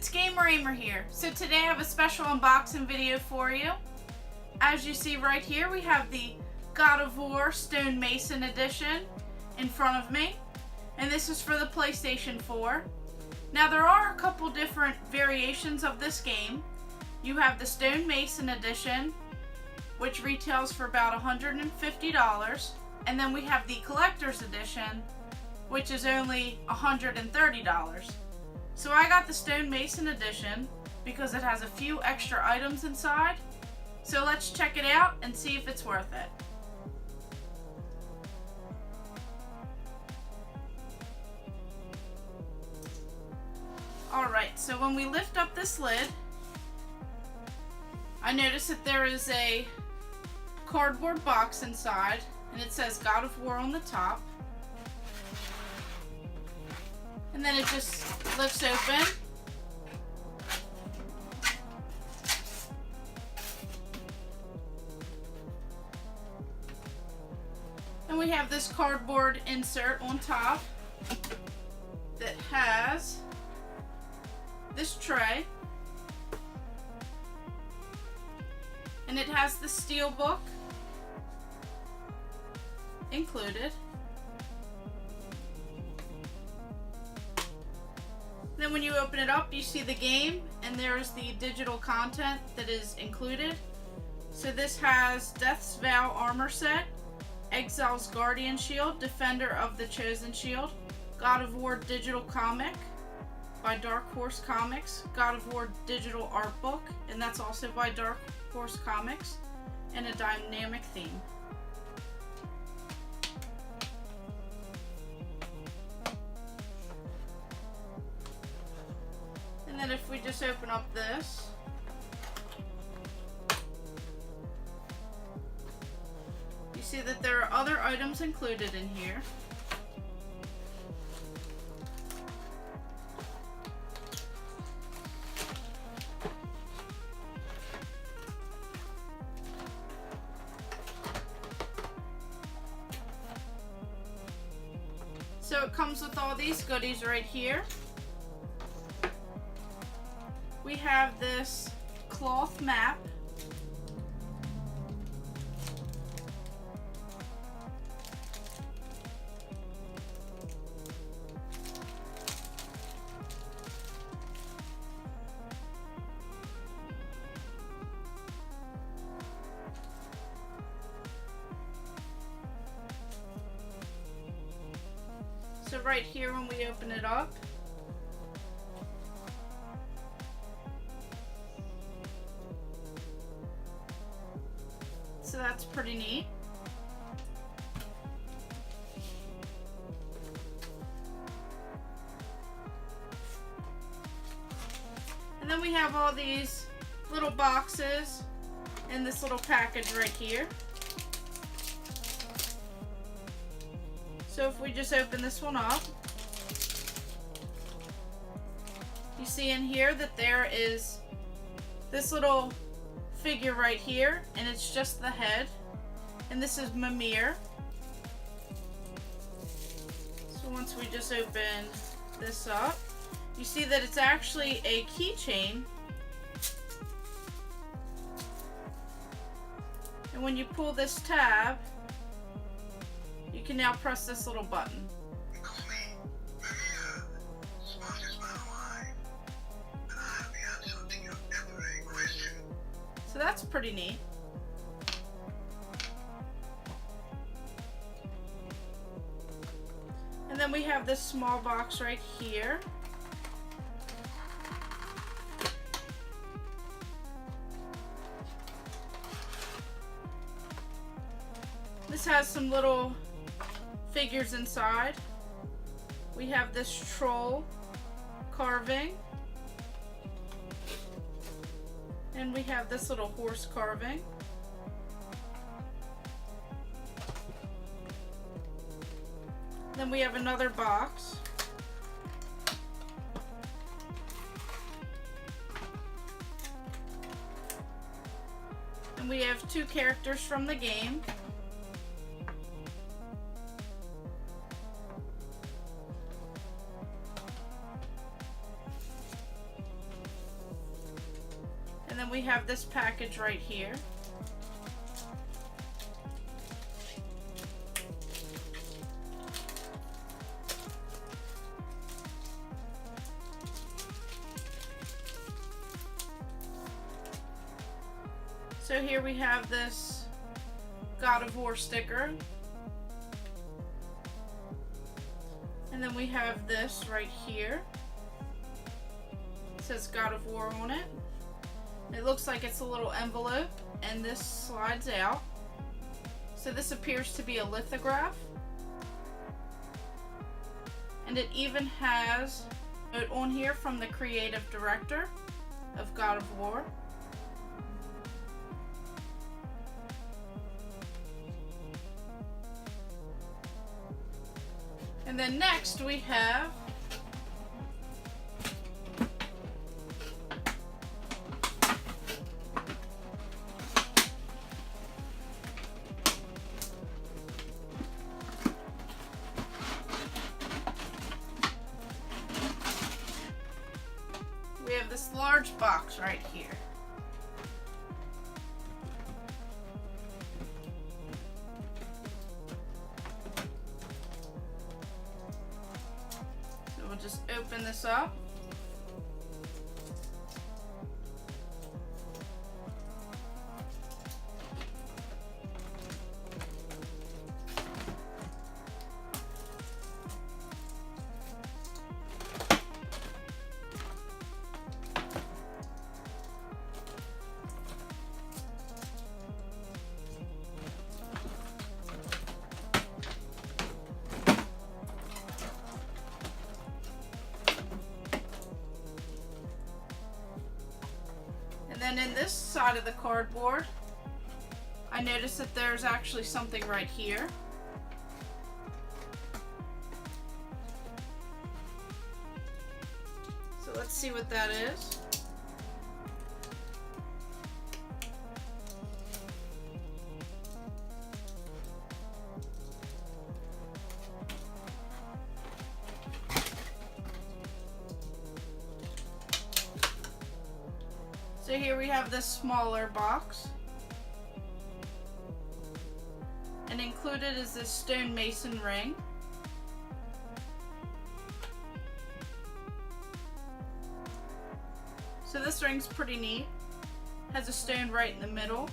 it's Gamer Ahmer here. So today I have a special unboxing video for you. As you see right here, we have the God of War Stone Mason Edition in front of me. And this is for the PlayStation 4. Now there are a couple different variations of this game. You have the Stone Mason Edition, which retails for about $150. And then we have the Collector's Edition, which is only $130. So I got the Stone Mason Edition because it has a few extra items inside. So let's check it out and see if it's worth it. Alright, so when we lift up this lid, I notice that there is a cardboard box inside, and it says God of War on the top. And then it just lifts open. And we have this cardboard insert on top that has this tray. And it has the steel book included. Then when you open it up, you see the game, and there's the digital content that is included. So this has Death's Vow armor set, Exile's Guardian Shield, Defender of the Chosen Shield, God of War digital comic by Dark Horse Comics, God of War digital art book, and that's also by Dark Horse Comics, and a dynamic theme. And then if we just open up this, you see that there are other items included in here. So it comes with all these goodies right here. We have this cloth map. So right here when we open it up, so that's pretty neat. And then we have all these little boxes in this little package right here. So if we just open this one up, you see in here that there is this little figure right here, and it's just the head, and this is Mimir. So once we just open this up, you see that it's actually a keychain, and when you pull this tab, you can now press this little button. So that's pretty neat. And then we have this small box right here. This has some little figures inside. We have this troll carving. And we have this little horse carving. Then we have another box. And we have two characters from the game. we have this package right here. So here we have this God of War sticker. And then we have this right here. It says God of War on it. It looks like it's a little envelope, and this slides out. So this appears to be a lithograph. And it even has a note on here from the creative director of God of War. And then next we have this large box right here. So we'll just open this up. And then in this side of the cardboard, I noticed that there's actually something right here. So let's see what that is. So here we have this smaller box, and included is this stonemason ring. So this ring's pretty neat. Has a stone right in the middle.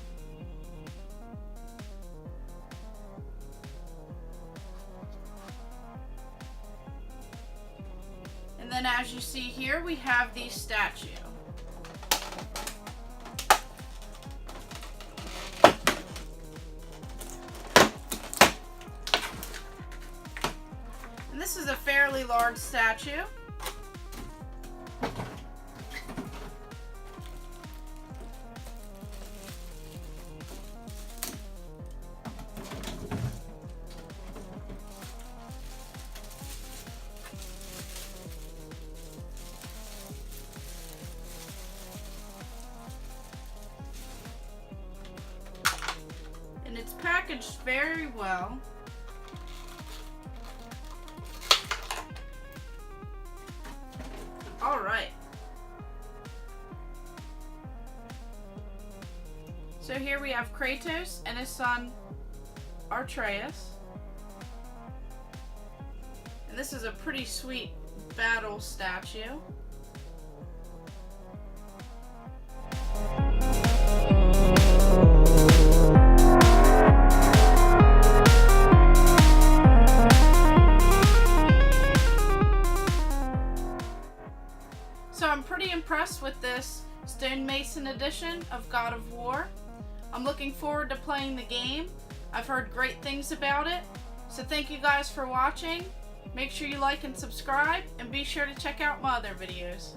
And then as you see here, we have the statue. And this is a fairly large statue. And it's packaged very well. All right. So here we have Kratos and his son Atreus. And this is a pretty sweet battle statue. So I'm pretty impressed with this stonemason edition of God of War. I'm looking forward to playing the game. I've heard great things about it. So thank you guys for watching. Make sure you like and subscribe, and be sure to check out my other videos.